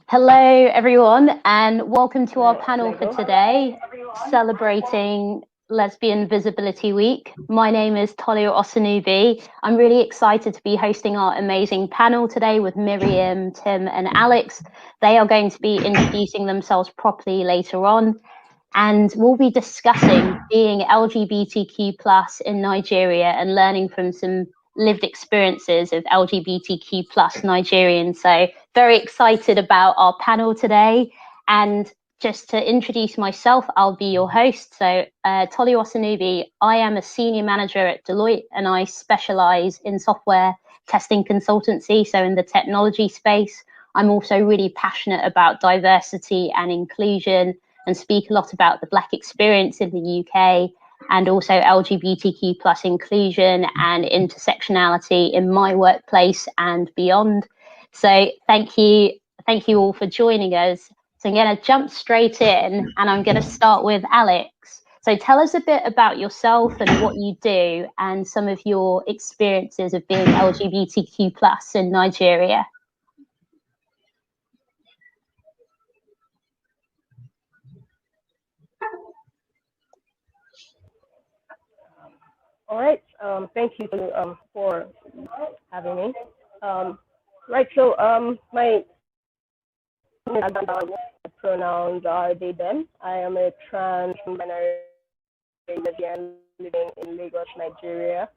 Hello, everyone, and welcome to our panel for today, celebrating Lesbian Visibility Week. My name is Tolio Osanubi. I'm really excited to be hosting our amazing panel today with Miriam, Tim, and Alex. They are going to be introducing themselves properly later on, and we'll be discussing being LGBTQ+ in Nigeria and learning from some lived experiences of LGBTQ+ Nigerians. So very excited about our panel today. And just to introduce myself, I'll be your host. So Tolu Osanubi, I am a senior manager at Deloitte and I specialize in software testing consultancy, so in the technology space. I'm also really passionate about diversity and inclusion and speak a lot about the Black experience in the UK and also LGBTQ+ inclusion and intersectionality in my workplace and beyond. So thank you all for joining us. So I'm going to jump straight in and I'm going to start with Alex. So tell us a bit about yourself and what you do and some of your experiences of being LGBTQ+ in Nigeria. All right. Thank you for having me. Right. So my pronouns are they them. I am a trans binary lesbian living in Lagos, Nigeria.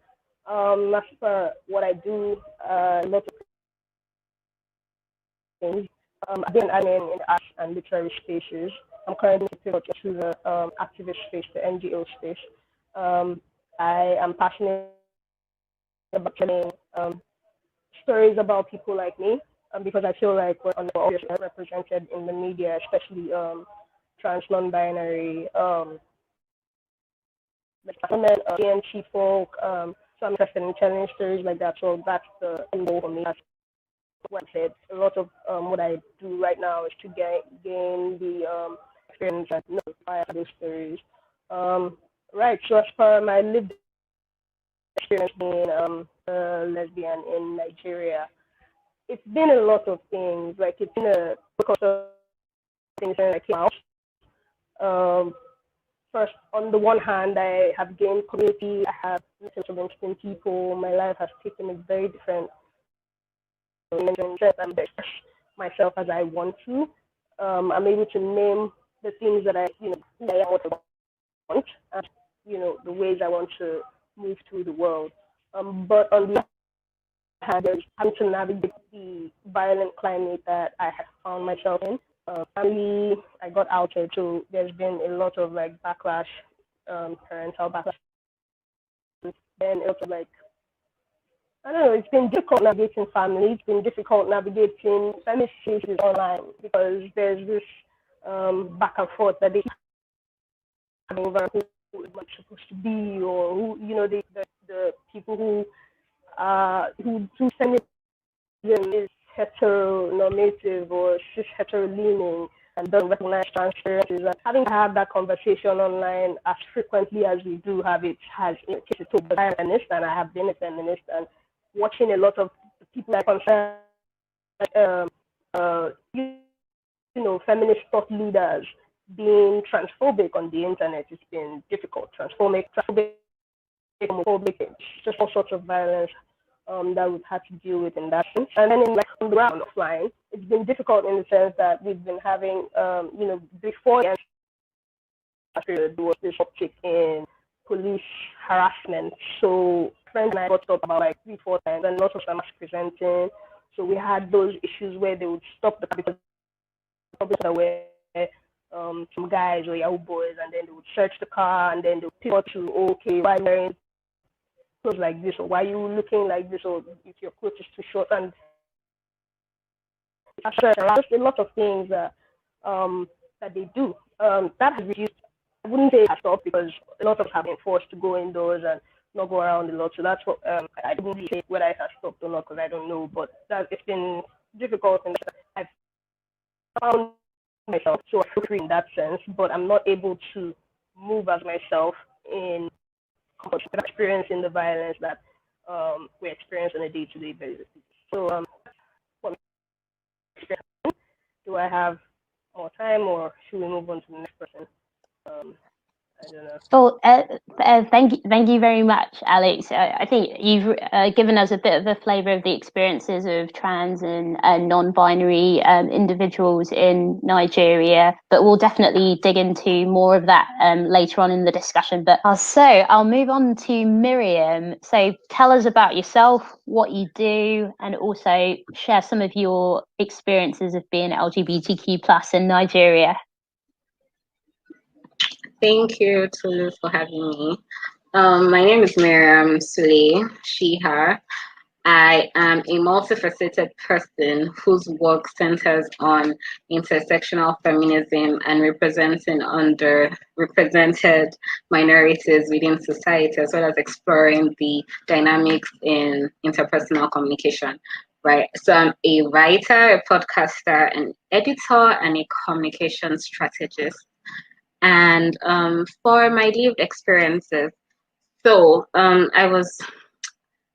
As for what I do, a lot of things. I've been admin in the arts and literary spaces. I'm currently pivoting to the activist space, the NGO space. I am passionate about telling stories about people like me, because I feel like we're underrepresented in the media, especially trans, non-binary, women, ANC folk. So I'm interested in telling stories like that. So that's the end goal for me. That's what I said. A lot of what I do right now is to gain the experience and know those stories. Right, so as per my lived experience being a lesbian in Nigeria, it's been a lot of things. Like it's been a because of things that came out. First, on the one hand, I have gained community. I have listened to interesting people. My life has taken a very different. I'm able to express myself as I want to. I'm able to name the things that I want, and the ways I want to move through the world. But on the other hand, there's having to navigate the violent climate that I have found myself in. Family, I got outed, so there's been a lot of like backlash, parental backlash. Then it was like, I don't know, it's been difficult navigating family. It's been difficult navigating family spaces online because there's this back and forth that they having over who is not supposed to be, or who the people who feminism is heteronormative or cis heteroleaning and don't recognize transparencies. And having to have that conversation online as frequently as we do have it has taken a toll. But I'm a feminist and I have been a feminist, and watching a lot of the people I consider feminist thought leaders being transphobic on the internet, it's been difficult. Transphobic, homophobic, just all sorts of violence that we've had to deal with in that sense. And then on the ground, offline, it's been difficult in the sense that we've been having, before the period, there was this uptick in police harassment. So friends and I got up about like 3-4 times, and lots of them presenting. So we had those issues where they would stop the because where some guys or Yahoo boys, and then they would search the car, and then they would pivot to, okay, why are you wearing clothes like this, or why are you looking like this, or if your clothes is too short, and just a lot of things that they do. That has reduced. I wouldn't say it has stopped because a lot of us have been forced to go indoors and not go around a lot. So that's what I wouldn't really say whether it has stopped or not because I don't know. But it's been difficult, and I've found myself so free in that sense, but I'm not able to move as myself in experiencing the violence that we experience on a day-to-day basis. So Do I have more time, or should we move on to the next person? I don't know. Well, thank you very much, Alex. I think you've given us a bit of a flavour of the experiences of trans and non-binary individuals in Nigeria, but we'll definitely dig into more of that later on in the discussion. But so I'll move on to Miriam. So tell us about yourself, what you do, and also share some of your experiences of being LGBTQ+ in Nigeria. Thank you, Tolu, for having me. My name is Miriam Sule, she, her. I am a multifaceted person whose work centers on intersectional feminism and representing underrepresented minorities within society, as well as exploring the dynamics in interpersonal communication. Right. So I'm a writer, a podcaster, an editor, and a communication strategist. And for my lived experiences, so I was,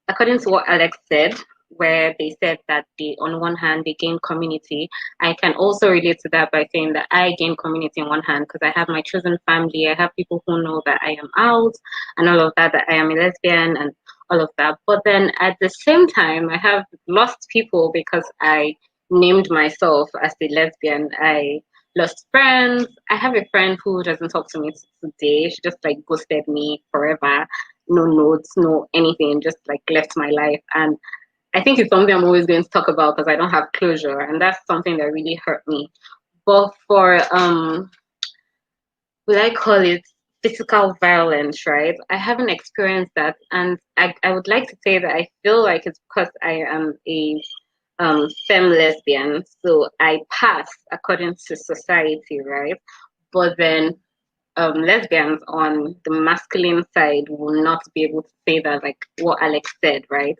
according to what Alex said, where they said that on one hand they gain community, I can also relate to that by saying that I gain community on one hand because I have my chosen family, I have people who know that I am out and all of that I am a lesbian and all of that. But then at the same time, I have lost people because I named myself as a lesbian. I lost friends. I have a friend who doesn't talk to me today. She just like ghosted me forever. No notes, no anything, just like left my life. And I think it's something I'm always going to talk about because I don't have closure. And that's something that really hurt me. But for, will I call it physical violence, right? I haven't experienced that. And I would like to say that I feel like it's because I am a femme lesbian, so I pass according to society, right? But then lesbians on the masculine side will not be able to say that, like what Alex said, right?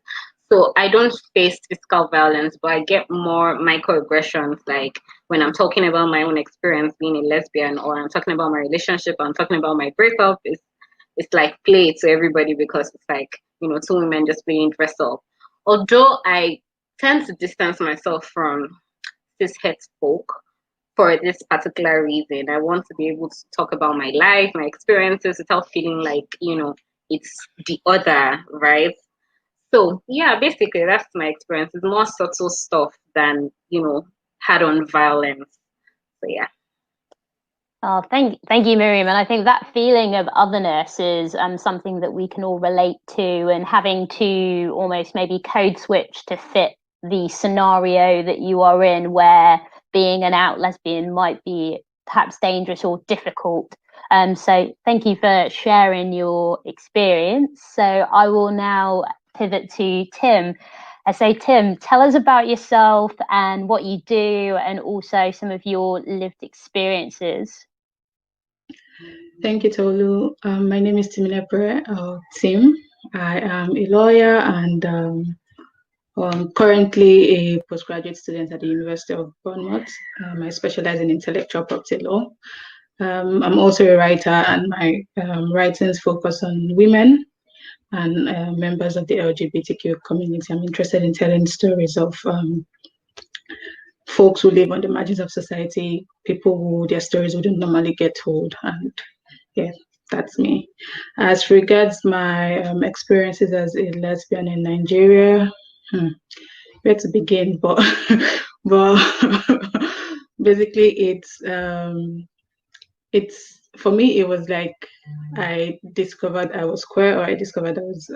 So I don't face physical violence, but I get more microaggressions, like when I'm talking about my own experience being a lesbian, or I'm talking about my relationship, or I'm talking about my breakup. It's like play to everybody because it's like, you know, two women just playing dress up. Although I tend to distance myself from cishet folk for this particular reason. I want to be able to talk about my life, my experiences without feeling like, you know, it's the other, right? So yeah, basically that's my experience. It's more subtle stuff than, you know, head-on violence. So yeah. Oh, thank you, Miriam. And I think that feeling of otherness is something that we can all relate to, and having to almost maybe code switch to fit the scenario that you are in, where being an out lesbian might be perhaps dangerous or difficult. So thank you for sharing your experience. So I will now pivot to Tim. So Tim, tell us about yourself and what you do, and also some of your lived experiences. Thank you, Tolu. My name is Tim. I am a lawyer and currently a postgraduate student at the University of Bournemouth. I specialize in intellectual property law. I'm also a writer, and my writings focus on women and members of the LGBTQ community. I'm interested in telling stories of folks who live on the margins of society, people who their stories wouldn't normally get told. And yeah, that's me. As regards my experiences as a lesbian in Nigeria, where to begin? But basically, it's for me. It was like I discovered I was queer, or I discovered I was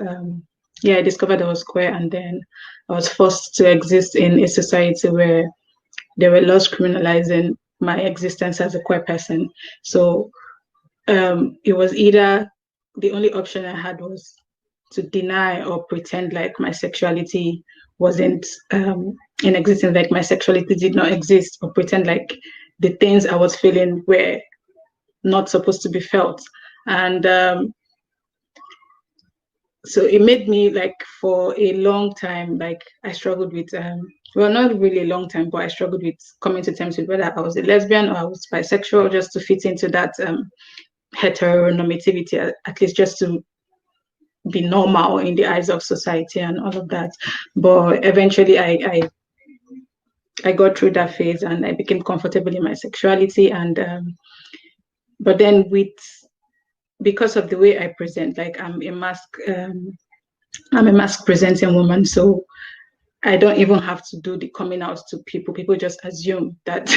I discovered I was queer, and then I was forced to exist in a society where there were laws criminalizing my existence as a queer person. So it was either the only option I had was to deny or pretend like my sexuality wasn't in existence, like my sexuality did not exist, or pretend like the things I was feeling were not supposed to be felt. And so it made me, like, for a long time, like I struggled with well, not really a long time, but I struggled with coming to terms with whether I was a lesbian or I was bisexual, just to fit into that heteronormativity, at least just to be normal in the eyes of society and all of that. But eventually I I got through that phase and I became comfortable in my sexuality. And but then because of the way I present, like I'm a mask presenting woman, so I don't even have to do the coming out to people. People just assume that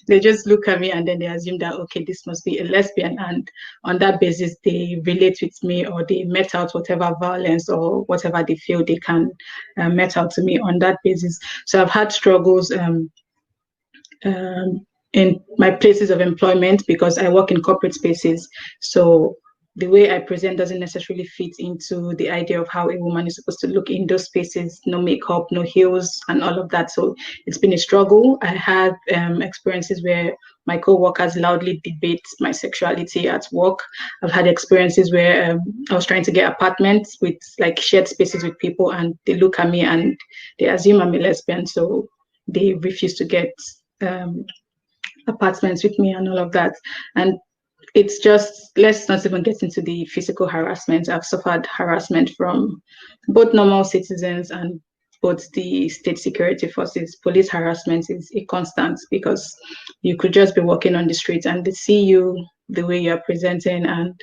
they just look at me and then they assume that, okay, this must be a lesbian. And on that basis, they relate with me or they met out whatever violence or whatever they feel they can met out to me on that basis. So I've had struggles in my places of employment because I work in corporate spaces. So the way I present doesn't necessarily fit into the idea of how a woman is supposed to look in those spaces, no makeup, no heels, and all of that. So it's been a struggle. I had experiences where my co-workers loudly debate my sexuality at work. I've had experiences where I was trying to get apartments with like shared spaces with people and they look at me and they assume I'm a lesbian. So they refuse to get apartments with me and all of that. And it's just, let's not even get into the physical harassment. I've suffered harassment from both normal citizens and both the state security forces. Police harassment is a constant because you could just be walking on the street and they see you the way you're presenting and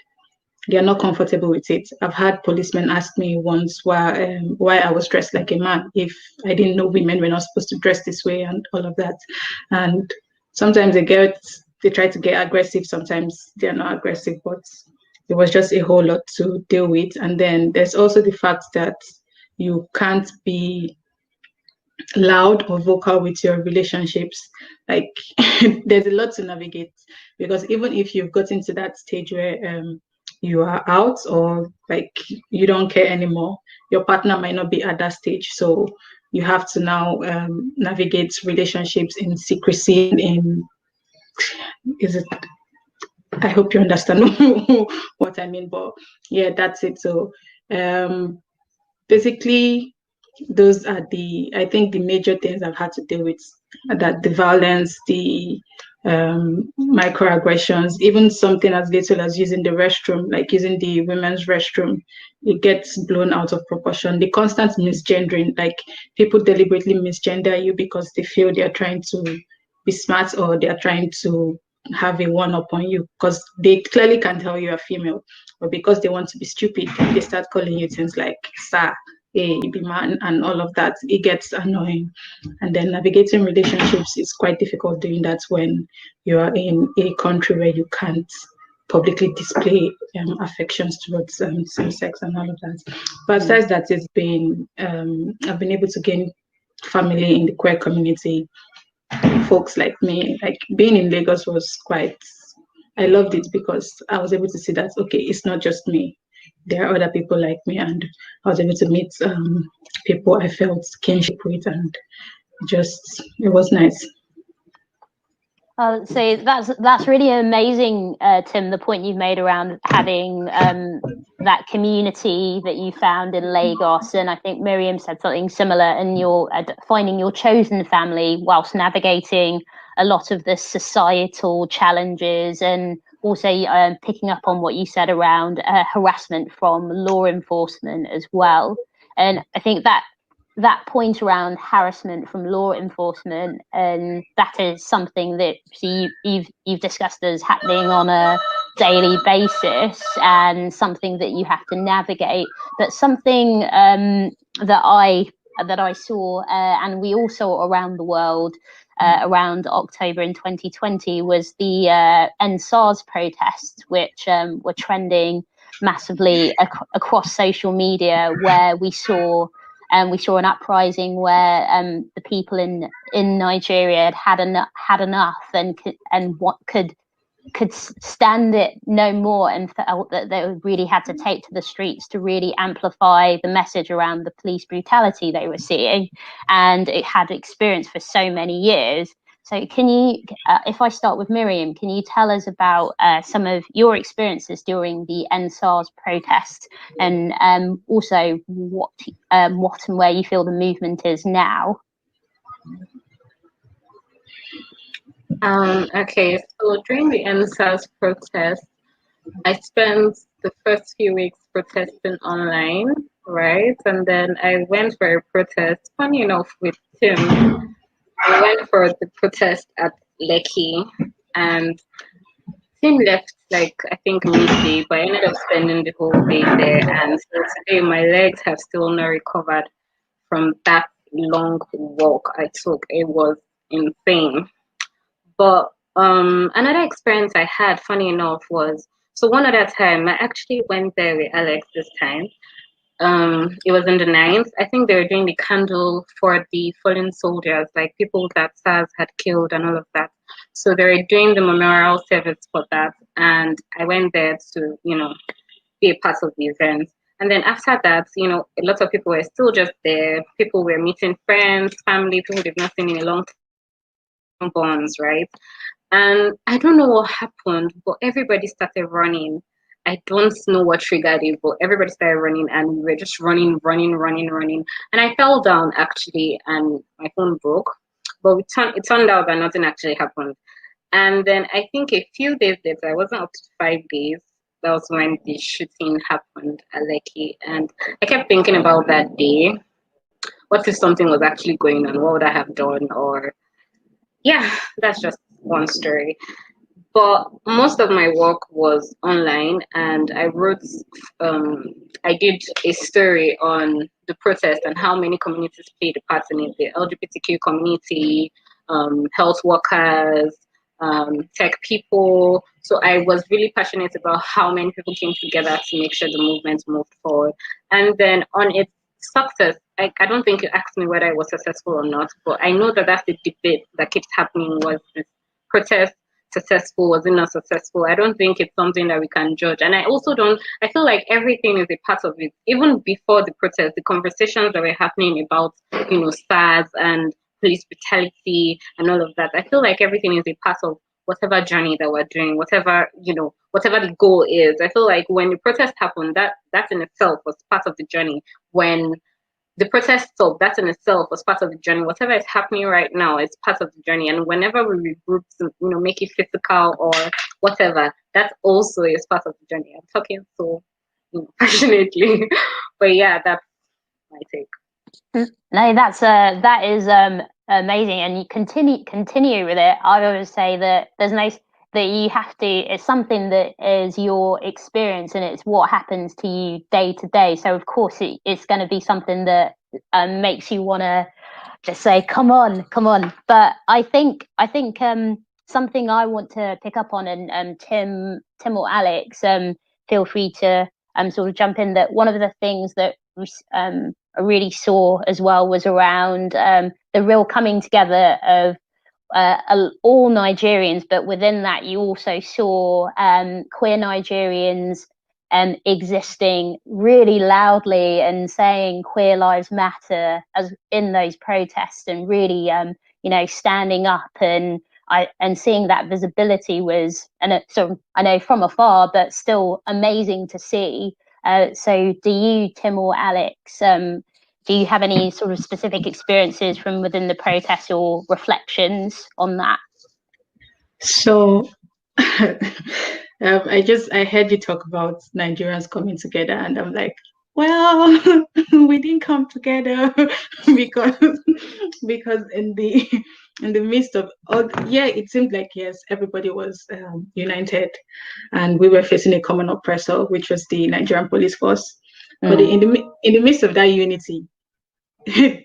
they're not comfortable with it. I've had policemen ask me once why I was dressed like a man, if I didn't know women were not supposed to dress this way and all of that. And sometimes they try to get aggressive, sometimes they're not aggressive, but it was just a whole lot to deal with. And then there's also the fact that you can't be loud or vocal with your relationships. Like there's a lot to navigate because even if you've gotten to that stage where you are out or like you don't care anymore, your partner might not be at that stage. So you have to now navigate relationships in secrecy. I hope you understand what I mean, but yeah, that's it. So basically those are I think the major things I've had to deal with, that the violence, the microaggressions, even something as little as using the restroom, like using the women's restroom, it gets blown out of proportion. The constant misgendering, like people deliberately misgender you because they feel they're trying to be smart or they're trying to have a one-up on you because they clearly can tell you're a female, but because they want to be stupid, they start calling you things like sir, hey, be man, and all of that. It gets annoying. And then navigating relationships is quite difficult doing that when you are in a country where you can't publicly display affections towards same sex and all of that. But besides that, I've been able to gain family in the queer community, folks like me. Like being in Lagos was I loved it because I was able to see that, okay, it's not just me. There are other people like me, and I was able to meet people I felt kinship with, and it was nice. So that's really amazing, Tim, the point you've made around having that community that you found in Lagos. And I think Miriam said something similar, and you're finding your chosen family whilst navigating a lot of the societal challenges, and also picking up on what you said around harassment from law enforcement as well. And I think that point around harassment from law enforcement, and that is something that you've discussed as happening on a daily basis and something that you have to navigate. But something that I saw and we all saw around the world around October in 2020 was the EndSARS protests, which were trending massively across social media, where we saw an uprising where the people in Nigeria had enough and what could stand it no more, and felt that they really had to take to the streets to really amplify the message around the police brutality they were seeing, and it had experienced for so many years. So can you, if I start with Miriam, can you tell us about some of your experiences during the EndSARS protest, and also what and where you feel the movement is now? Okay, so during the EndSARS protest, I spent the first few weeks protesting online right? And then I went for a protest. Funny enough, with Tim, I went for the protest at Lekki, and Tim left like I think midday, but I ended up spending the whole day there. And so today, my legs have still not recovered from that long walk I took. It was insane. But another experience I had, funny enough, was so one other time I actually went there with Alex this time. It was in the ninth. I think they were doing the candle for the fallen soldiers, like people that SARS had killed and all of that. So they were doing the memorial service for that, and I went there to, be a part of the event. And then after that, a lot of people were still just there. People were meeting friends, family, people they've not seen in a long time, bonds, right? And I don't know what happened, but everybody started running. I don't know what triggered it, but everybody started running and we were just running, running, running, running. And I fell down actually and my phone broke. But it turned out that nothing actually happened. And then I think a few days later, I wasn't up to 5 days. That was when the shooting happened at Lekki. And I kept thinking about that day. What if something was actually going on? What would I have done? Or, yeah, that's just one story. But most of my work was online, and I did a story on the protest and how many communities played a part in it: the LGBTQ community, health workers, tech people. So I was really passionate about how many people came together to make sure the movement moved forward. And then on its success, I don't think you asked me whether I was successful or not, but I know that that's the debate that keeps happening: was this protest successful, was it not successful? I don't think it's something that we can judge. And I also don't, I feel like everything is a part of it. Even before the protest, the conversations that were happening about, SARS and police brutality and all of that, I feel like everything is a part of whatever journey that we're doing, whatever the goal is. I feel like when the protest happened, that in itself was part of the journey. When the protest stopped, that in itself was part of the journey. Whatever is happening right now is part of the journey. And whenever we regroup to, make it physical or whatever, that also is part of the journey. I'm talking so passionately, but yeah, that's my take. No, that is amazing, and you continue with it. I always say that there's no that you have to. It's something that is your experience, and it's what happens to you day to day. So of course, it's going to be something that makes you want to just say, "Come on, come on." But I think something I want to pick up on, and Tim or Alex, feel free to sort of jump in. That one of the things that I really saw as well was around the real coming together of all Nigerians, but within that you also saw queer Nigerians existing really loudly and saying queer lives matter as in those protests, and really standing up and seeing that visibility was, and so I know from afar, but still amazing to see. So do you, Tim or Alex, do you have any sort of specific experiences from within the protest or reflections on that? So I heard you talk about Nigerians coming together, and I'm like, well, we didn't come together because in the midst of all, it seemed like, yes, everybody was united, and we were facing a common oppressor, which was the Nigerian police force. But in the midst of that unity,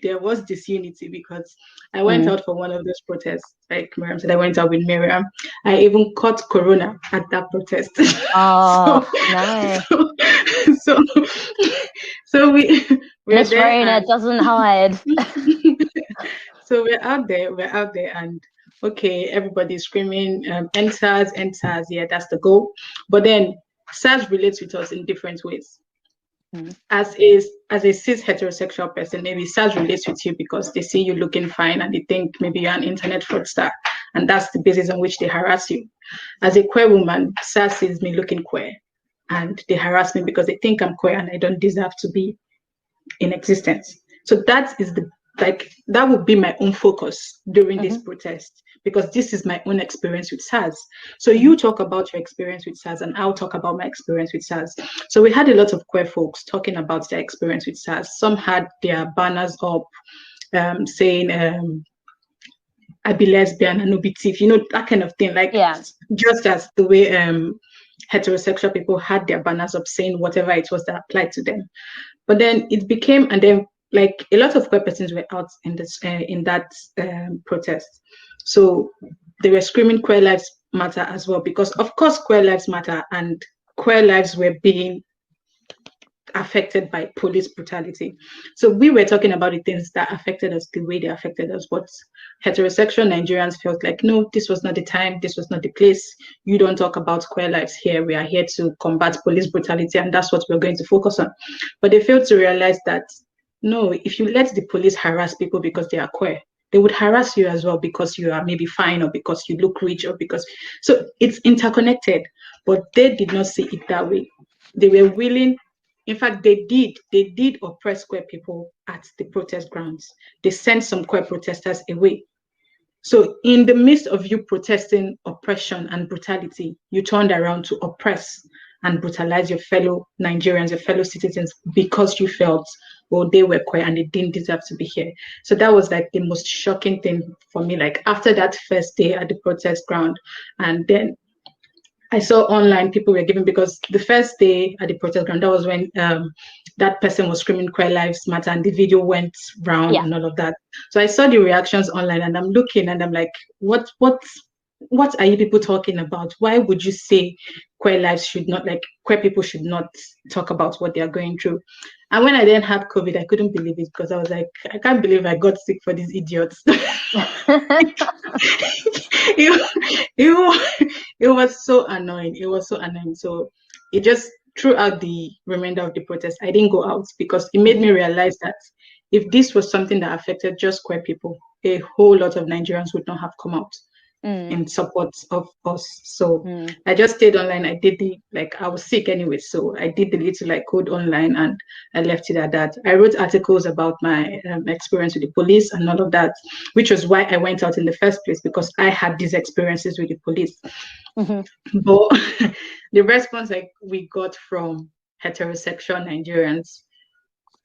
there was disunity, because I went out for one of those protests. Like Miriam said, I went out with Miriam. I even caught corona at that protest. Oh, no. So we're Miss there. Rona doesn't hide. So we're out there, and okay, everybody's screaming, EndSARS, EndSARS, yeah, that's the goal. But then SARS relates with us in different ways. As a cis heterosexual person, maybe SARS relates with you because they see you looking fine and they think maybe you're an internet fraudster, and that's the basis on which they harass you. As a queer woman, SARS sees me looking queer, and they harass me because they think I'm queer and I don't deserve to be in existence. So that would be my own focus during this protest, because this is my own experience with SARS. So you talk about your experience with SARS and I'll talk about my experience with SARS. So we had a lot of queer folks talking about their experience with SARS. Some had their banners up saying, I be lesbian and no be thief, that kind of thing. Like, just as the way heterosexual people had their banners up saying whatever it was that applied to them. But then it became, and then like a lot of queer persons were out in this in that protest. So they were screaming queer lives matter as well, because of course queer lives matter, and queer lives were being affected by police brutality. So we were talking about the things that affected us the way they affected us, but heterosexual Nigerians felt like, no, this was not the time, this was not the place. You don't talk about queer lives here. We are here to combat police brutality, and that's what we're going to focus on. But they failed to realize that, no, if you let the police harass people because they are queer, they would harass you as well because you are maybe fine, or because you look rich, or because, so it's interconnected. But they did not see it that way. They were willing. In fact, they did oppress queer people at the protest grounds. They sent some queer protesters away. So in the midst of you protesting oppression and brutality, you turned around to oppress and brutalize your fellow Nigerians, your fellow citizens, because you felt, well, they were queer and they didn't deserve to be here. So that was like the most shocking thing for me. Like after that first day at the protest ground, and then I saw online people were giving, because the first day at the protest ground, that was when that person was screaming queer lives matter and the video went round and all of that. So I saw the reactions online and I'm looking and I'm like, what are you people talking about? Why would you say queer lives should not, like queer people should not talk about what they are going through? And when I then had COVID, I couldn't believe it, because I was like, I can't believe I got sick for these idiots. It was so annoying. It was so annoying. So it just, throughout the remainder of the protest, I didn't go out, because it made me realize that if this was something that affected just queer people, a whole lot of Nigerians would not have come out in support of us. So I just stayed online. I did I was sick anyway, so I did the little code online and I left it at that. I wrote articles about my experience with the police and all of that, which was why I went out in the first place, because I had these experiences with the police. But the response we got from heterosexual Nigerians,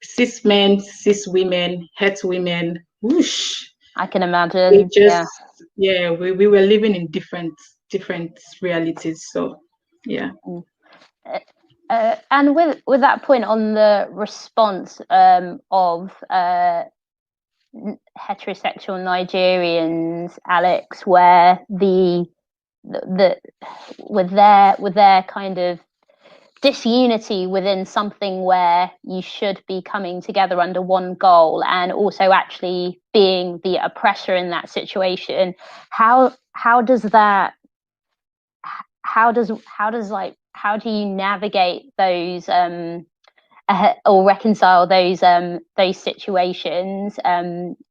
cis men, cis women, het women, whoosh, I can imagine. We were living in different realities. So yeah. And with that point on the response of heterosexual Nigerians, Alex, where with their kind of disunity within something where you should be coming together under one goal, and also actually being the oppressor in that situation, how do you navigate those or reconcile those situations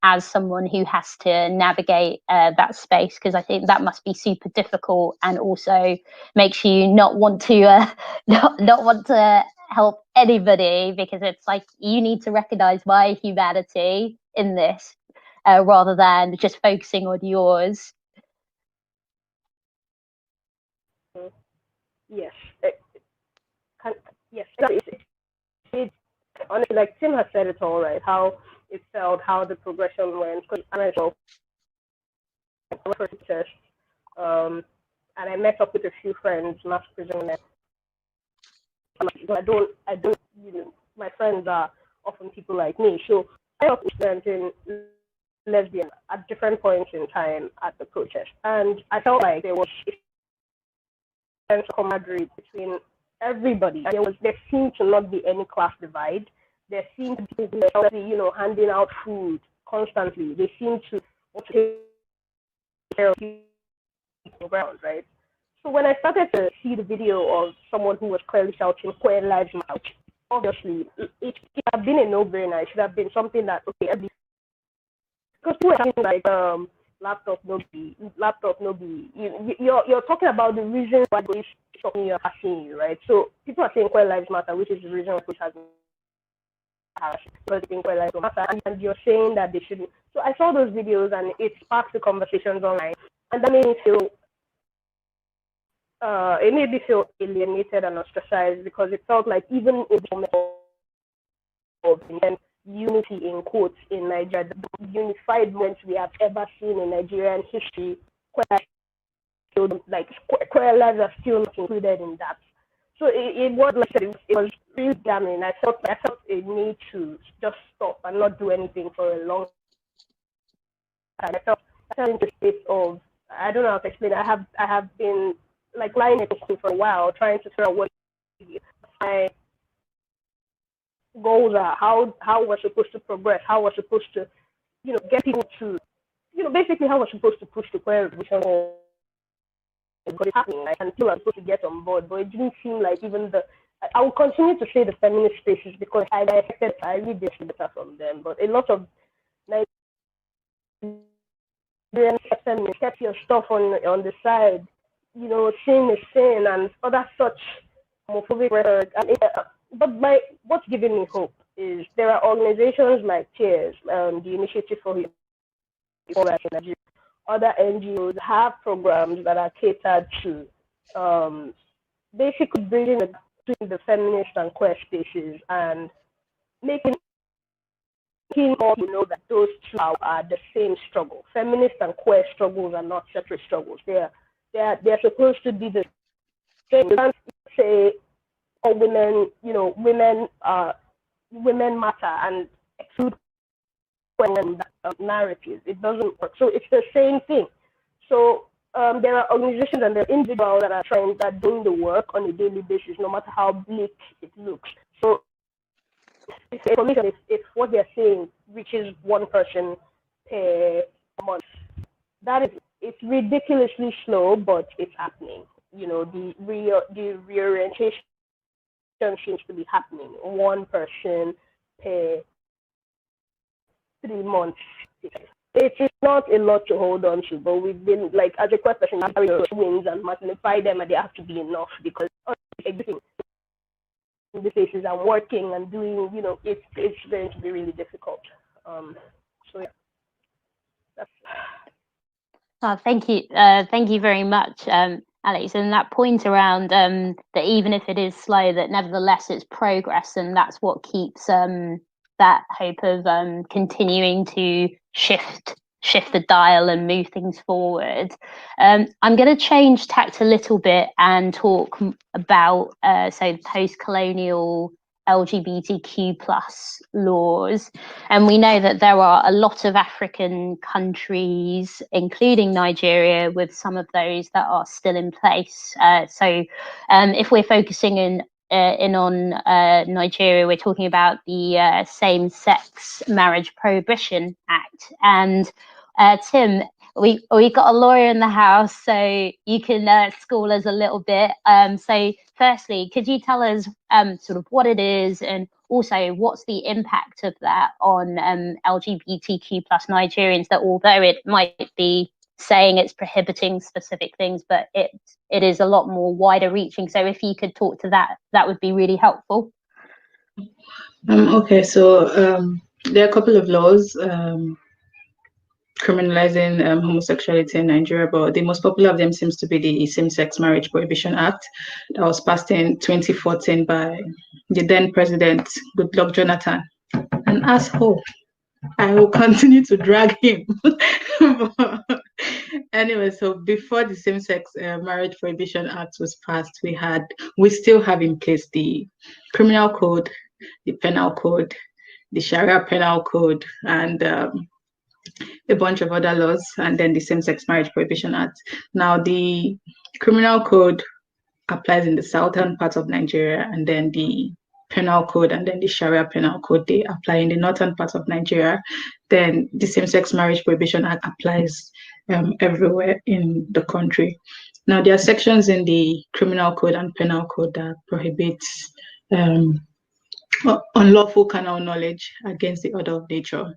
as someone who has to navigate that space? Because I think that must be super difficult, and also makes you not want to not want to help anybody, because it's like you need to recognize my humanity in this rather than just focusing on yours. Yes. It honestly, like Tim has said it all right, how it felt, how the progression went. Because I myself went for a test, and I met up with a few friends, mass prison. I don't, my friends are often people like me. So I was experiencing lesbian at different points in time at the protest, and I felt like there was a sense of camaraderie between everybody. And there seemed to not be any class divide. There seemed to be, handing out food constantly. They seemed to take care of people around, right? So when I started to see the video of someone who was clearly shouting "Queer Lives Matter," obviously it should have been a no-brainer. It should have been something that, okay, because people are saying laptop no be. You're talking about the reason why police shocking you, harassing you, right? So people are saying queer lives matter, which is the reason why police has been harassing. People think queer lives matter, and you're saying that they shouldn't. So I saw those videos and it sparked the conversations online. and that made me feel it made me feel alienated and ostracized, because it felt like even in the moment of unity in quotes in Nigeria, the unified moments we have ever seen in Nigerian history, queer lives are still not included in that. So it was like it was really damning. I felt a need to just stop and not do anything for a long time. I felt into a state of, I don't know how to explain it. I have been like lying in for a while, trying to figure out what my goals are, how we're supposed to progress, how we're supposed to, get people to, basically how we're supposed to push the queer revolution forward. Because it's happening, like, and people are supposed to get on board, but it didn't seem like even I will continue to say the feminist spaces, because I read this letter from them, but a lot of Nigerian feminists kept your stuff on the side, sin is sin and other such homophobic rhetoric. But what's giving me hope is there are organizations like Cheers, the Initiative for Human Rights in Nigeria. Other NGOs have programs that are catered to basically bridging between the feminist and queer spaces and making more people know that those two are the same struggle. Feminist and queer struggles are not separate struggles. They're supposed to be the same. You can't say, oh, women matter and exclude narratives. It doesn't work. So it's the same thing. So there are organizations and there are individuals that are doing the work on a daily basis, no matter how bleak it looks. So if what they're saying reaches one person per month, it's ridiculously slow, but it's happening. The reorientation seems to be happening. One person per 3 months. It is not a lot to hold on to, but we've been, like, as a queer person, carry your wings and magnify them, and they have to be enough, because everything in the places I'm working and doing, it's going to be really difficult. So yeah, that's. Thank you very much, Alex. And that point around that even if it is slow, that nevertheless it's progress, and that's what keeps that hope of continuing to shift the dial and move things forward. I'm going to change tact a little bit and talk about post-colonial LGBTQ plus laws. And we know that there are a lot of African countries, including Nigeria, with some of those that are still in place. So if we're focusing in on Nigeria, we're talking about the Same-Sex Marriage Prohibition Act. And Tim, we got a lawyer in the house, so you can school us a little bit. So firstly, could you tell us sort of what it is, and also what's the impact of that on LGBTQ plus Nigerians, that although it might be saying it's prohibiting specific things, but it is a lot more wider reaching. So if you could talk to that would be really helpful. Okay, so there are a couple of laws criminalizing homosexuality in Nigeria, but the most popular of them seems to be the Same-Sex Marriage Prohibition Act that was passed in 2014 by the then President Goodluck Jonathan. An asshole. I will continue to drag him. Anyway, so before the Same-Sex Marriage Prohibition Act was passed, we still have in place the Criminal Code, the Penal Code, the Sharia Penal Code, and a bunch of other laws, and then the Same-Sex Marriage Prohibition Act. Now, the Criminal Code applies in the southern parts of Nigeria, and then the Penal Code and then the Sharia Penal Code, they apply in the northern part of Nigeria. Then the Same-Sex Marriage Prohibition Act applies everywhere in the country. Now, there are sections in the Criminal Code and Penal Code that prohibits unlawful carnal knowledge against the order of nature.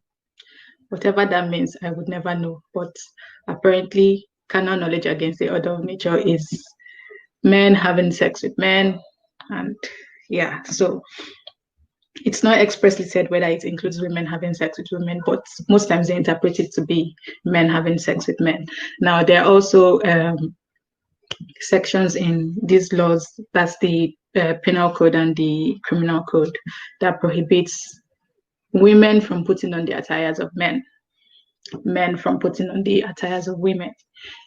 Whatever that means, I would never know. But apparently, carnal knowledge against the order of nature is men having sex with men. And yeah, so it's not expressly said whether it includes women having sex with women, but most times they interpret it to be men having sex with men. Now, there are also sections in these laws, that's the penal code and the criminal code, that prohibits women from putting on the attires of men, men from putting on the attires of women.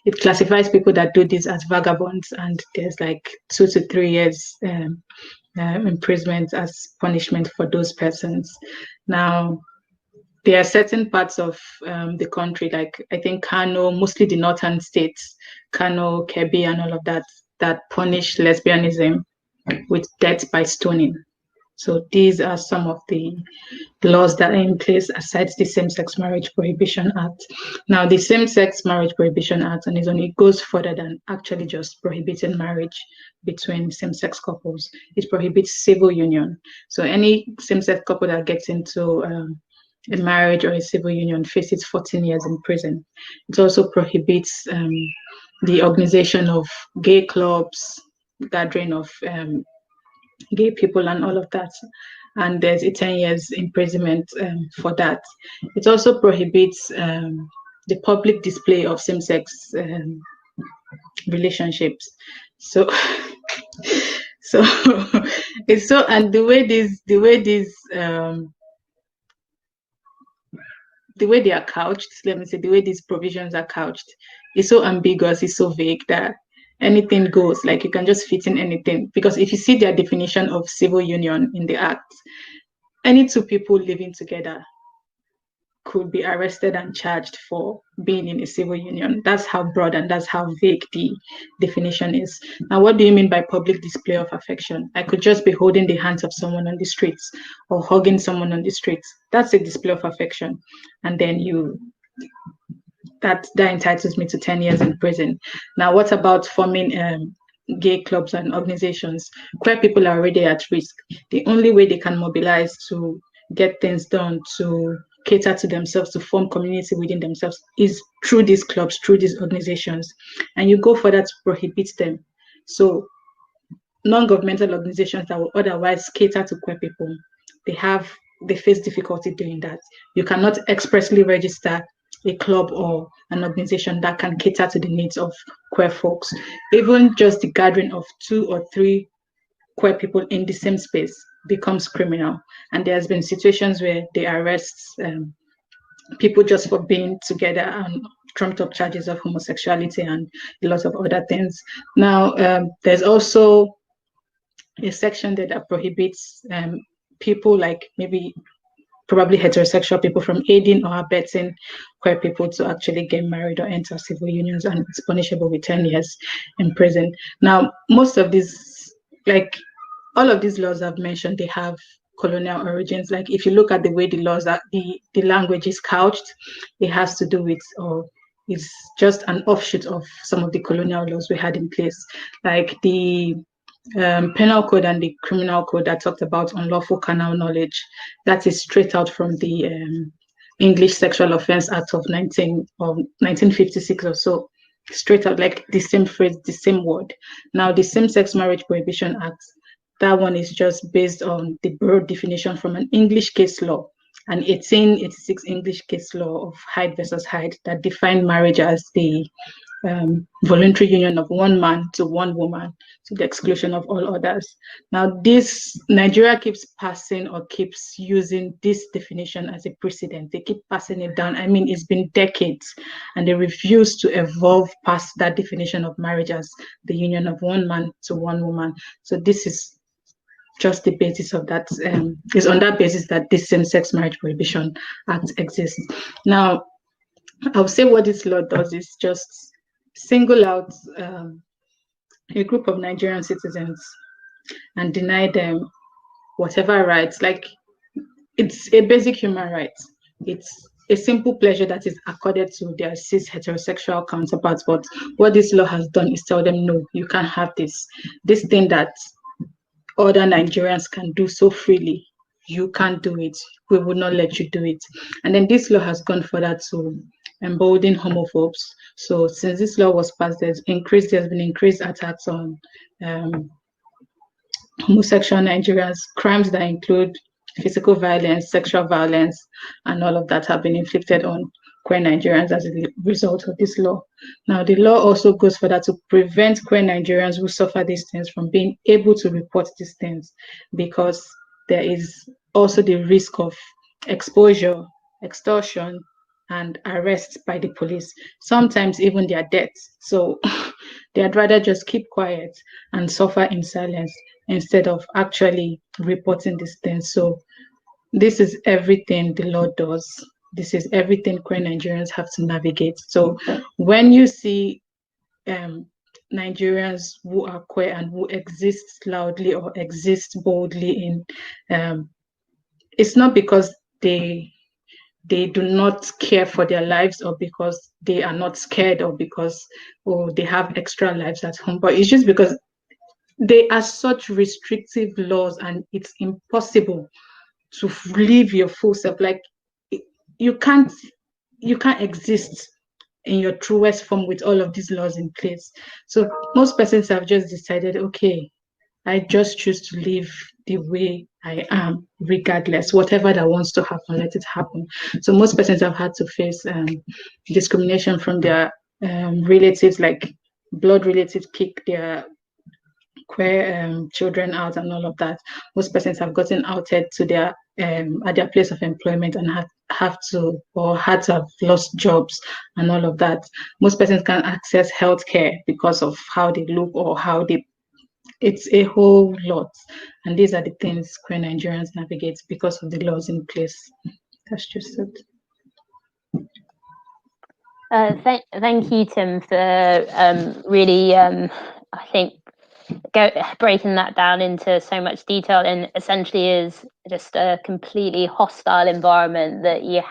It classifies people that do this as vagabonds, and there's like 2 to 3 years imprisonment as punishment for those persons. Now, there are certain parts of the country, like I think Kano, mostly the northern states, Kano, Kebbi, and all of that, that punish lesbianism with death by stoning. So these are some of the laws that are in place aside the Same-Sex Marriage Prohibition Act. Now, the Same-Sex Marriage Prohibition Act on its own, it goes further than actually just prohibiting marriage between same-sex couples. It prohibits civil union. So any same-sex couple that gets into a marriage or a civil union faces 14 years in prison. It also prohibits the organization of gay clubs, gathering of gay people and all of that. And there's a 10 years imprisonment for that. It also prohibits the public display of same-sex relationships. So, so it's so, and the way they are couched, let me say, the way these provisions are couched is so ambiguous, it's so vague that anything goes. Like, you can just fit in anything, because if you see their definition of civil union in the act, any two people living together could be arrested and charged for being in a civil union. That's how broad and that's how vague the definition is. Now, what do you mean by public display of affection? I could just be holding the hands of someone on the streets or hugging someone on the streets. That's a display of affection. And then that entitles me to 10 years in prison. Now, what about forming gay clubs and organizations? Queer people are already at risk. The only way they can mobilize to get things done, to cater to themselves, to form community within themselves, is through these clubs, through these organizations. And you go further to prohibit them. So non-governmental organizations that will otherwise cater to queer people, they face difficulty doing that. You cannot expressly register a club or an organization that can cater to the needs of queer folks. Even just the gathering of 2 or 3 queer people in the same space becomes criminal. And there's been situations where they arrest people just for being together and trumped up charges of homosexuality and a lot of other things. Now, there's also a section that prohibits people, like maybe probably heterosexual people, from aiding or abetting queer people to actually get married or enter civil unions, and it's punishable with 10 years in prison. Now, most of these, like all of these laws I've mentioned, they have colonial origins. Like, if you look at the way the laws are, the language is couched, it has to do with, or it's just an offshoot of some of the colonial laws we had in place. Like the penal code and the criminal code that talked about unlawful carnal knowledge, that is straight out from the English Sexual Offence Act of 1956 or so. Straight out, like the same phrase, the same word. Now, the Same-Sex Marriage Prohibition Act, that one is just based on the broad definition from an English case law, an 1886 English case law of Hyde versus Hyde, that defined marriage as the voluntary union of one man to one woman, to the exclusion of all others. Now, Nigeria keeps passing or keeps using this definition as a precedent. They keep passing it down. I mean, it's been decades, and they refuse to evolve past that definition of marriage as the union of one man to one woman. So this is just the basis of that. Is on that basis that this Same-Sex Marriage Prohibition Act exists. Now, I would say what this law does is just single out a group of Nigerian citizens and deny them whatever rights. Like, it's a basic human right. It's a simple pleasure that is accorded to their cis heterosexual counterparts. But what this law has done is tell them, no, you can't have this thing that other Nigerians can do so freely. You can't do it. We will not let you do it. And then this law has gone further to embolden homophobes. So since this law was passed, there's been increased attacks on homosexual Nigerians, crimes that include physical violence, sexual violence, and all of that have been inflicted on queer Nigerians as a result of this law. Now, the law also goes further to prevent queer Nigerians who suffer these things from being able to report these things, because there is also the risk of exposure, extortion, and arrest by the police, sometimes even their deaths. So they'd rather just keep quiet and suffer in silence instead of actually reporting these things. So this is everything the law does. This is everything queer Nigerians have to navigate. So when you see Nigerians who are queer and who exist loudly or exist boldly in, it's not because they do not care for their lives or because they are not scared or because they have extra lives at home, but it's just because they are such restrictive laws and it's impossible to live your full self. Like you can't exist in your truest form with all of these laws in place. So most persons have just decided, okay, I just choose to live the way I am, regardless. Whatever that wants to happen, let it happen. So most persons have had to face discrimination from their relatives, like blood relatives kick their queer children out and all of that. Most persons have gotten outed to their at their place of employment and have to or had to have lost jobs and all of that. Most persons can't access healthcare because of how they look or how they. It's a whole lot, and these are the things queer Nigerians navigate because of the laws in place. That's just it. Thank you, Tim, for really, I think, breaking that down into so much detail, and essentially is just a completely hostile environment that you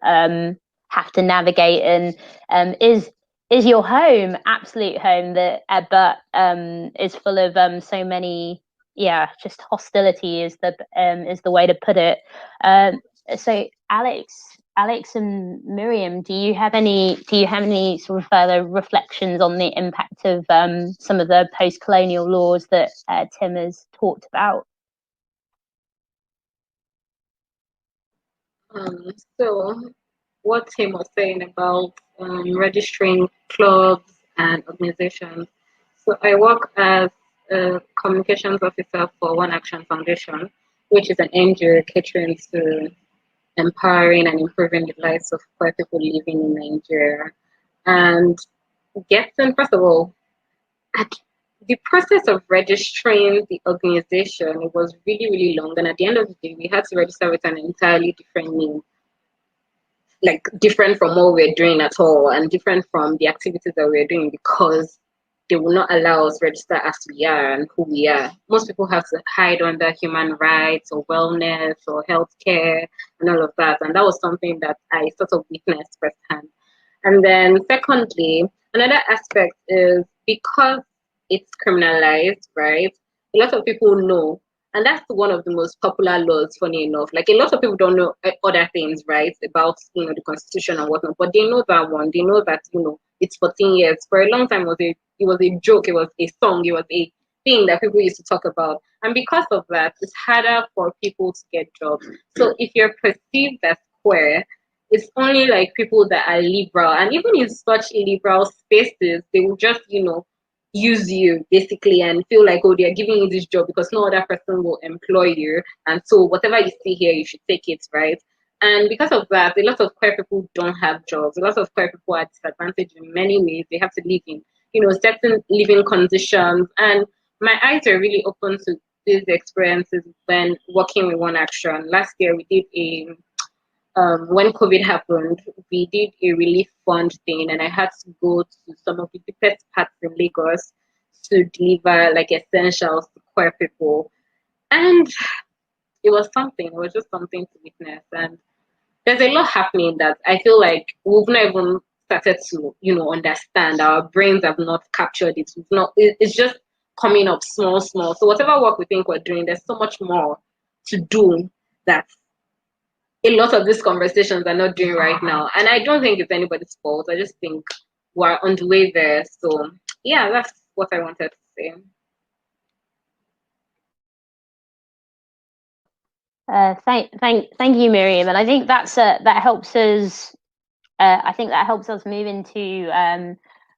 have to navigate, and is your home, absolute home, that but is full of so many, just hostility is the way to put it. So Alex and Miriam, do you have any sort of further reflections on the impact of some of the post-colonial laws that Tim has talked about? So what Tim was saying about registering clubs and organizations. So I work as a communications officer for One Action Foundation, which is an NGO catering to empowering and improving the lives of queer people living in Nigeria. And first of all, at the process of registering the organization, it was really, really long. And at the end of the day, we had to register with an entirely different name, like different from what we're doing at all and different from the activities that we're doing, because they will not allow us register as we are and who we are. Most people have to hide under human rights or wellness or healthcare and all of that. And that was something that I sort of witnessed firsthand. And then secondly, another aspect is because it's criminalized, right? A lot of people know, and that's one of the most popular laws, funny enough. Like a lot of people don't know other things, right, about the constitution and whatnot, but they know that one. They know that it's 14 years. For a long time, it was a joke. It was a song. It was a thing that people used to talk about. And because of that, it's harder for people to get jobs. So if you're perceived as queer, it's only like people that are liberal, and even in such liberal spaces, they will just use you basically and feel like, oh, they're giving you this job because no other person will employ you, and so whatever you see here, you should take it, right? And because of that, a lot of queer people don't have jobs. A lot of queer people are disadvantaged in many ways. They have to live in certain living conditions, and my eyes are really open to these experiences when working with One Action. Last year we did when COVID happened, we did a relief fund thing, and I had to go to some of the deepest parts in Lagos to deliver like essentials to queer people. And it was something, it was just something to witness. And there's a lot happening that I feel like we've not even started to, understand. Our brains have not captured it. It's just coming up small, small. So whatever work we think we're doing, there's so much more to do that a lot of these conversations are not doing right now. And I don't think it's anybody's fault. I just think we're on the way there. So yeah, that's what I wanted to say. Thank you, Miriam, and I think that helps us. I think that helps us move into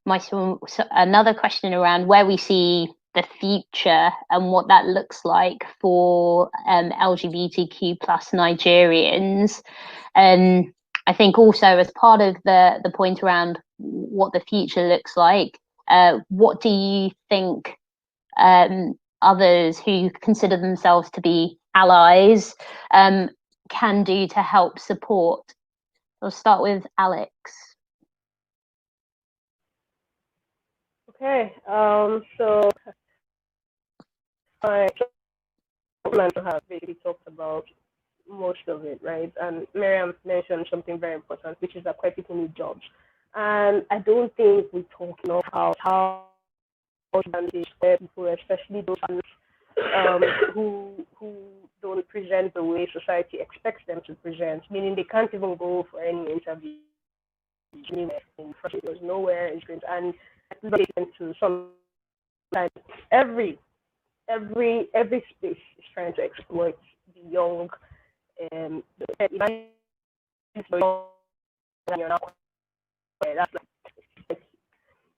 another question around where we see the future and what that looks like for LGBTQ plus Nigerians. I think also as part of the point around what the future looks like, what do you think others who consider themselves to be allies can do to help support? I'll start with Alex. Okay, so I have basically talked about most of it, right? And Miriam mentioned something very important, which is that queer people need jobs. And I don't think we talk enough about how queer people, especially those who don't present the way society expects them to present, meaning they can't even go for any interview. There's nowhere it's going to, and to sometimes every space is trying to exploit the young. That's like,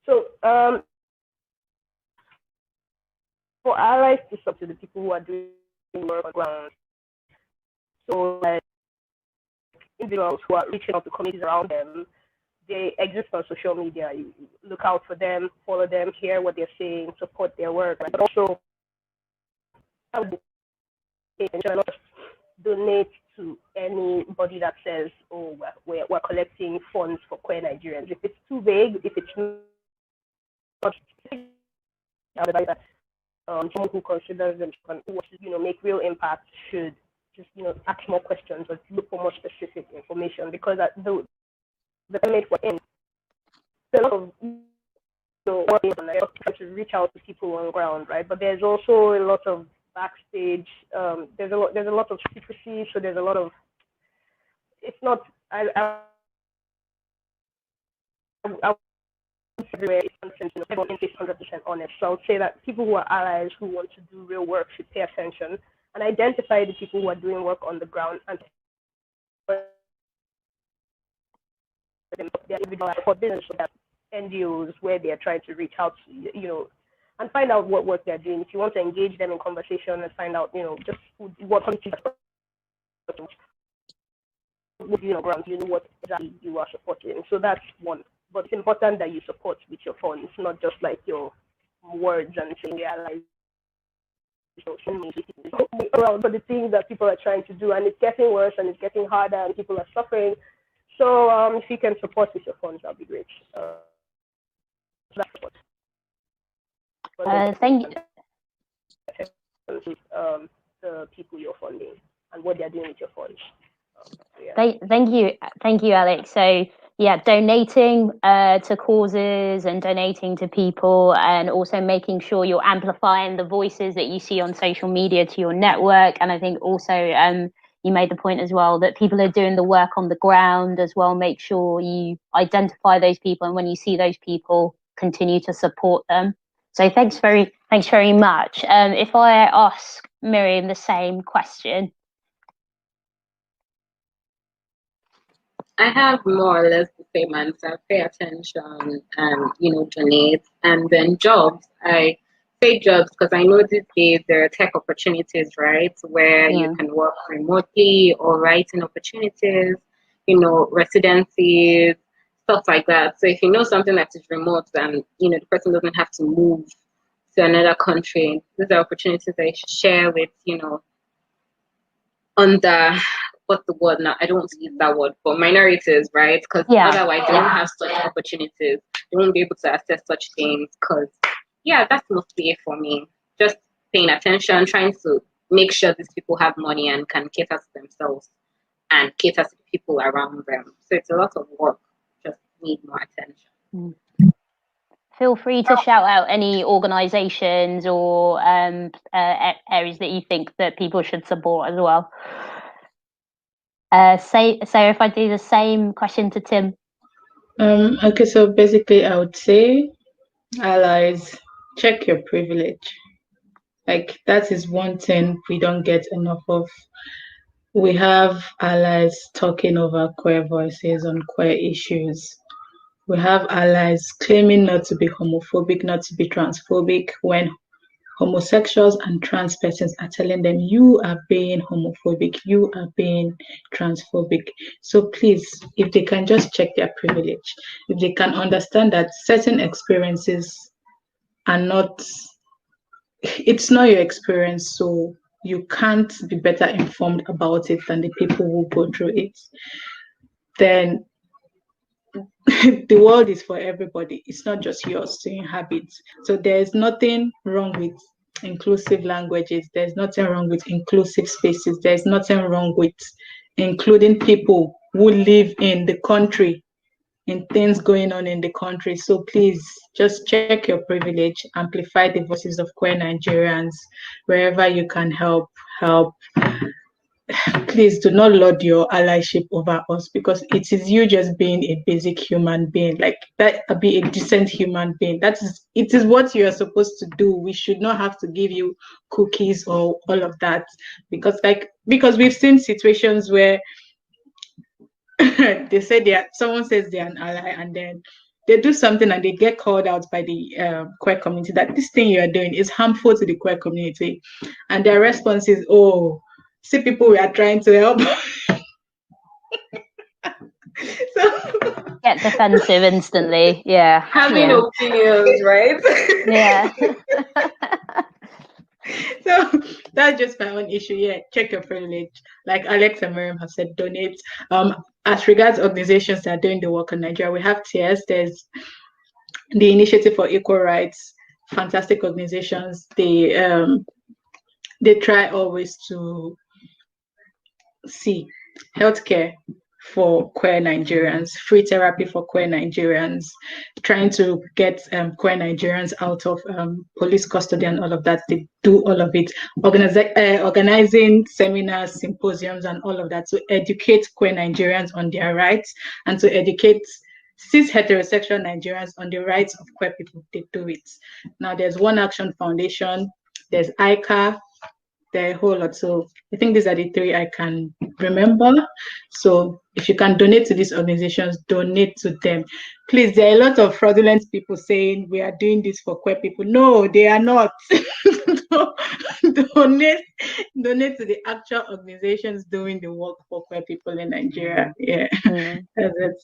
so for allies to support the people who are doing work on the ground, so like individuals who are reaching out to communities around them, they exist on social media. You look out for them, follow them, hear what they're saying, support their work, but also donate to anybody that says, "Oh, we're collecting funds for queer Nigerians." If it's too vague, if it's not, someone who considers them to make real impact should just ask more questions or look for more specific information, because the climate we're in, there's a lot of working on to reach out to people on the ground, right? But there's also a lot of backstage. There's a lot of secrecy, so there's a lot of. It's not. I everywhere is everyone is 100% honest. So I would say that people who are allies who want to do real work should pay attention and identify the people who are doing work on the ground and their individual support business, so that NGOs where they are trying to reach out to, and find out what work they're doing. If you want to engage them in conversation and find out, just what countries ground, what exactly you are supporting. So that's one. But it's important that you support with your funds, not just like your words and saying realize around for the things that people are trying to do, and it's getting worse and it's getting harder and people are suffering. So if you can support with your funds, that'd be great. Thank you. The people you're funding and what they're doing with your funds. Thank you, Alex. So yeah, donating to causes and donating to people, and also making sure you're amplifying the voices that you see on social media to your network. And I think also you made the point as well that people are doing the work on the ground as well. Make sure you identify those people, and when you see those people, continue to support them. So thanks very much. If I ask Miriam the same question. I have more or less the same answer. Pay attention and donate. And then jobs. I say jobs because I know these days there are tech opportunities, right, where you can work remotely, or writing opportunities, residencies, stuff like that. So if you know something that is remote and the person doesn't have to move to another country, these are opportunities that you should share with under what's the word now? I don't want to use that word, but minorities, right? Because otherwise they won't have such opportunities. They won't be able to access such things. Because that's mostly it for me. Just paying attention, trying to make sure these people have money and can cater to themselves and cater to the people around them. So it's a lot of work. Just need more attention. Feel free to shout out any organisations or areas that you think that people should support as well. So if I do the same question to Tim. Okay, so basically I would say, allies, check your privilege. Like, that is one thing we don't get enough of. We have allies talking over queer voices on queer issues. We have allies claiming not to be homophobic, not to be transphobic, when homosexuals and trans persons are telling them, you are being homophobic, you are being transphobic. So please, if they can just check their privilege, if they can understand that certain experiences are not, it's not your experience, so you can't be better informed about it than the people who go through it, then the world is for everybody. It's not just yours to inhabit. So there's nothing wrong with inclusive languages. There's nothing wrong with inclusive spaces. There's nothing wrong with including people who live in the country, in things going on in the country. So please just check your privilege, amplify the voices of queer Nigerians wherever you can help. Please do not lord your allyship over us, because it is you just being a basic human being, like that, be a decent human being. It is what you are supposed to do. We should not have to give you cookies or all of that, because we've seen situations where they say someone says they're an ally, and then they do something and they get called out by the queer community that this thing you are doing is harmful to the queer community, and their response is, oh, see, people we are trying to help. So Get defensive instantly. Yeah. Having opinions, right? Yeah. So that's just my own issue. Yeah, check your privilege. Like Alex and Miriam have said, donate. As regards organizations that are doing the work in Nigeria, we have tiers. There's the Initiative for Equal Rights, fantastic organizations. They try always to see healthcare for queer Nigerians, free therapy for queer Nigerians, trying to get queer Nigerians out of police custody and all of that. They do all of it, organizing seminars, symposiums, and all of that to educate queer Nigerians on their rights and to educate cis heterosexual Nigerians on the rights of queer people. They do it. Now there's One Action Foundation, there's ICA, there are a whole lot. So I think these are the three I can remember. So if you can donate to these organizations, donate to them. Please, there are a lot of fraudulent people saying we are doing this for queer people. No, they are not. donate to the actual organizations doing the work for queer people in Nigeria. Yeah, that's it.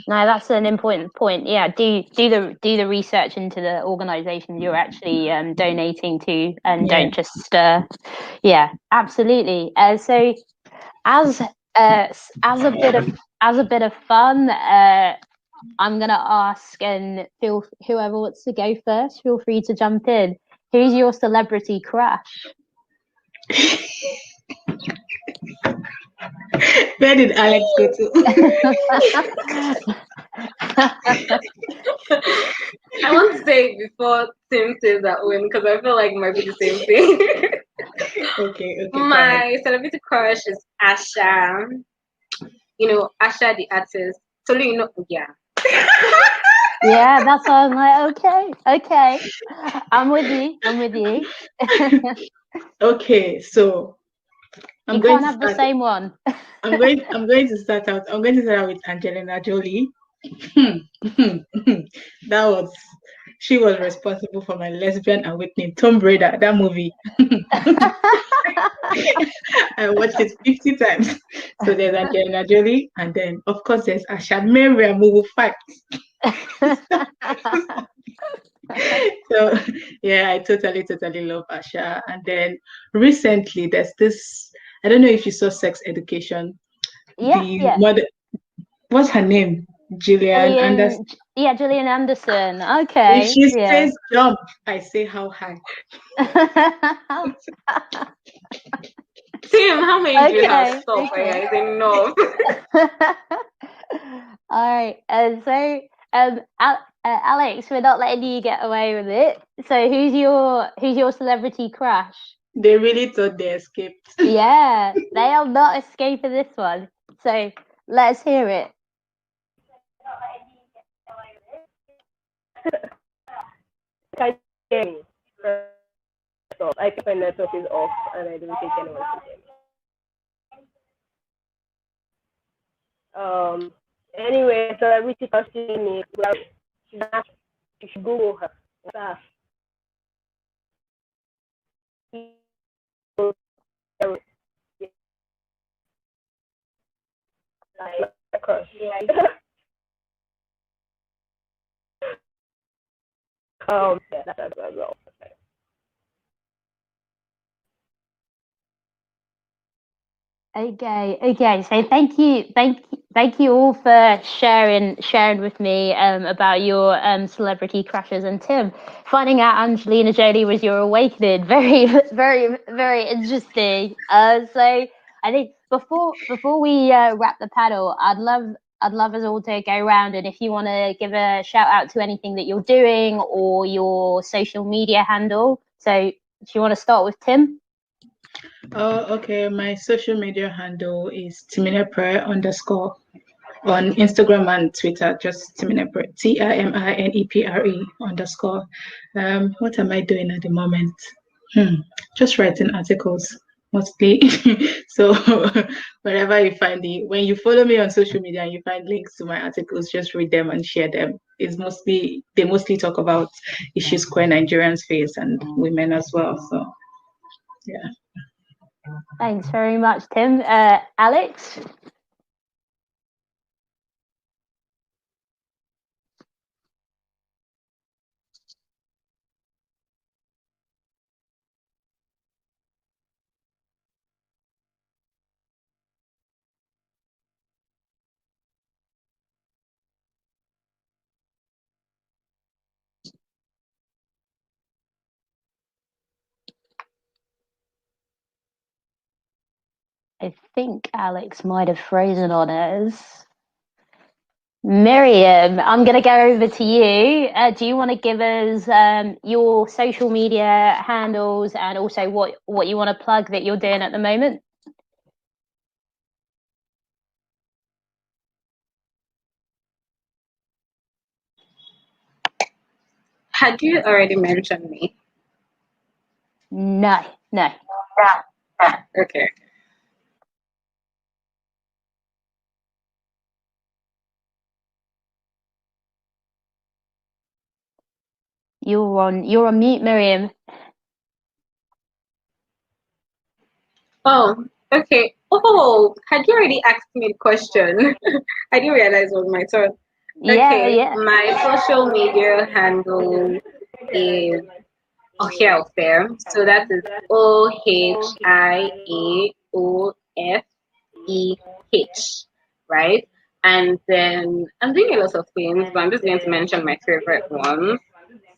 No, that's an important point. Yeah, do the research into the organisations you're actually donating to, and don't just yeah, absolutely. So as a bit of fun, I'm gonna ask, and whoever wants to go first, feel free to jump in. Who's your celebrity crush? Where did Alex go to? I want to say it before Tim says that one, because I feel like it might be the same thing. Okay. My celebrity crush is Asha. You know, Asha the artist. Totally, yeah. Yeah, that's why I'm like, okay. I'm with you. Okay, so you can't have the same one. I'm going to start out with Angelina Jolie. She was responsible for my Lesbian and Whitney Tomb Raider, that movie. I watched it 50 times. So there's Angelina Jolie, and then of course there's Asha Miriam, who will fight. So yeah, I totally love Asha. And then recently there's this, I don't know if you saw Sex Education. Yeah. Mother, what's her name? Gillian Anderson. Yeah, Gillian Anderson. Okay. If she says jump, I say how high. Tim, how many do you have? Stop, I think no. All right, and so Alex, we're not letting you get away with it. So who's your celebrity crush? They really thought they escaped. Yeah, they are not escaping this one. So let's hear it. I think my network is off and I don't think anyone can hear me. Anyway, celebrity casting me. You should Google her. Stuff. Like her. Yeah, that's as well. Okay. So thank you all for sharing with me about your celebrity crushes. And Tim, finding out Angelina Jolie was your awakening, very interesting. So I think before we wrap the panel, I'd love us all to go around, and if you want to give a shout out to anything that you're doing or your social media handle. So do you want to start with Tim? Oh, okay. My social media handle is Timinepre _ on Instagram and Twitter, just Timinepre, TIMINEPRE _. What am I doing at the moment? Just writing articles mostly. So wherever you find when you follow me on social media and you find links to my articles, just read them and share them. They mostly talk about issues queer Nigerians face and women as well. So yeah. Thanks very much, Tim. Alex? I think Alex might have frozen on us. Miriam, I'm going to go over to you. Do you want to give us your social media handles and also what you want to plug that you're doing at the moment? Had you already mentioned me? No. Okay. You're on mute, Miriam. Oh, okay. Oh, had you already asked me the question? I didn't realize it was my turn. Okay, Yeah. my social media handle is Ohiaofe. So that is OHIAOFEH, right? And then I'm doing a lot of things, but I'm just going to mention my favorite ones.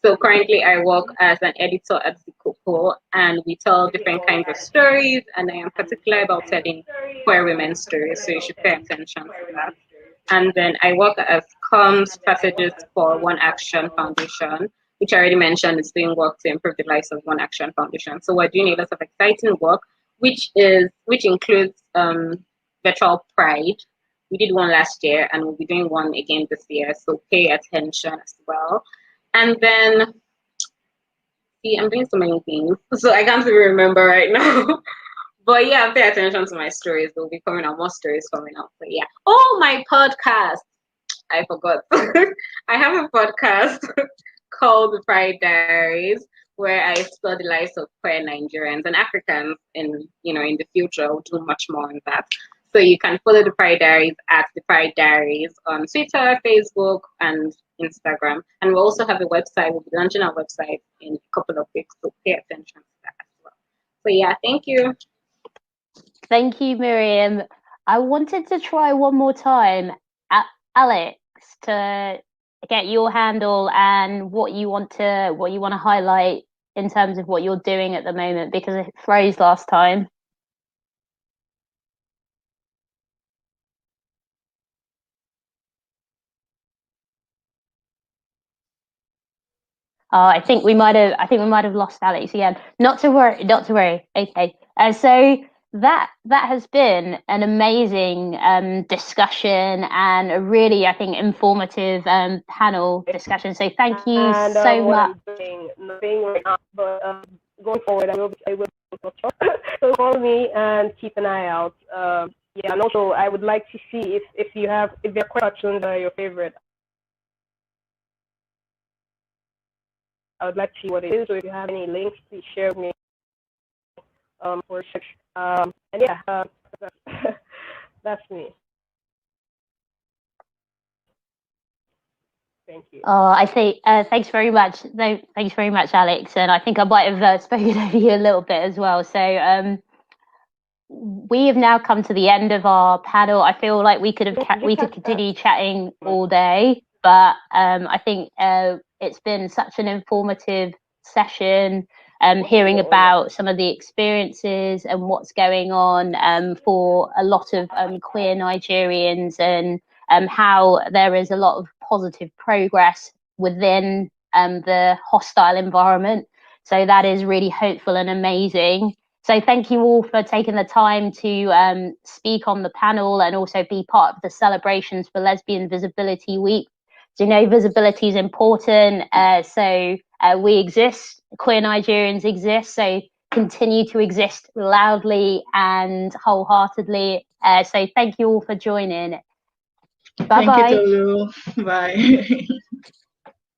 So currently I work as an editor at the Coco, and we tell different kinds of stories, and I am particular about telling queer women's stories, so you should pay attention to that. And then I work as comms strategist for One Action Foundation, which I already mentioned is doing work to improve the lives of One Action Foundation. So we're doing a lot of exciting work, which includes virtual pride. We did one last year, and we'll be doing one again this year. So pay attention as well. And then, see, I'm doing so many things, so I can't even remember right now. But yeah, pay attention to my stories. There'll be coming out more stories coming out. But yeah. Oh, my podcast. I forgot. I have a podcast called The Pride Diaries, where I explore the lives of queer Nigerians and Africans in the future. I'll do much more on that. So you can follow The Pride Diaries at The Pride Diaries on Twitter, Facebook, and Instagram. And we'll also have a website. We'll be launching our website in a couple of weeks, so pay attention to that as well. So yeah, thank you. Thank you, Miriam. I wanted to try one more time, Alex, to get your handle and what you want to highlight in terms of what you're doing at the moment, because it froze last time. I think we might have lost Alex again. Not to worry. Okay. So that has been an amazing discussion and a really, I think, informative panel discussion. So thank you so much. Nothing right now, but going forward, I will. So follow me and keep an eye out. Yeah, and also I would like to see if there are cartoons that are your favorite. I would like to see what it is. So if you have any links, please share with me for search. And yeah, that's me. Thank you. I say thanks very much. No, thanks very much, Alex. And I think I might have spoken over you a little bit as well. So we have now come to the end of our panel. I feel like we could continue chatting all day, but I think it's been such an informative session. Hearing about some of the experiences and what's going on for a lot of queer Nigerians, and how there is a lot of positive progress within the hostile environment. So that is really hopeful and amazing. So thank you all for taking the time to speak on the panel and also be part of the celebrations for Lesbian Visibility Week. So, you know, visibility is important. So we exist, queer Nigerians exist, so continue to exist loudly and wholeheartedly. So thank you all for joining. Bye-bye. Thank you, Tolu. Bye.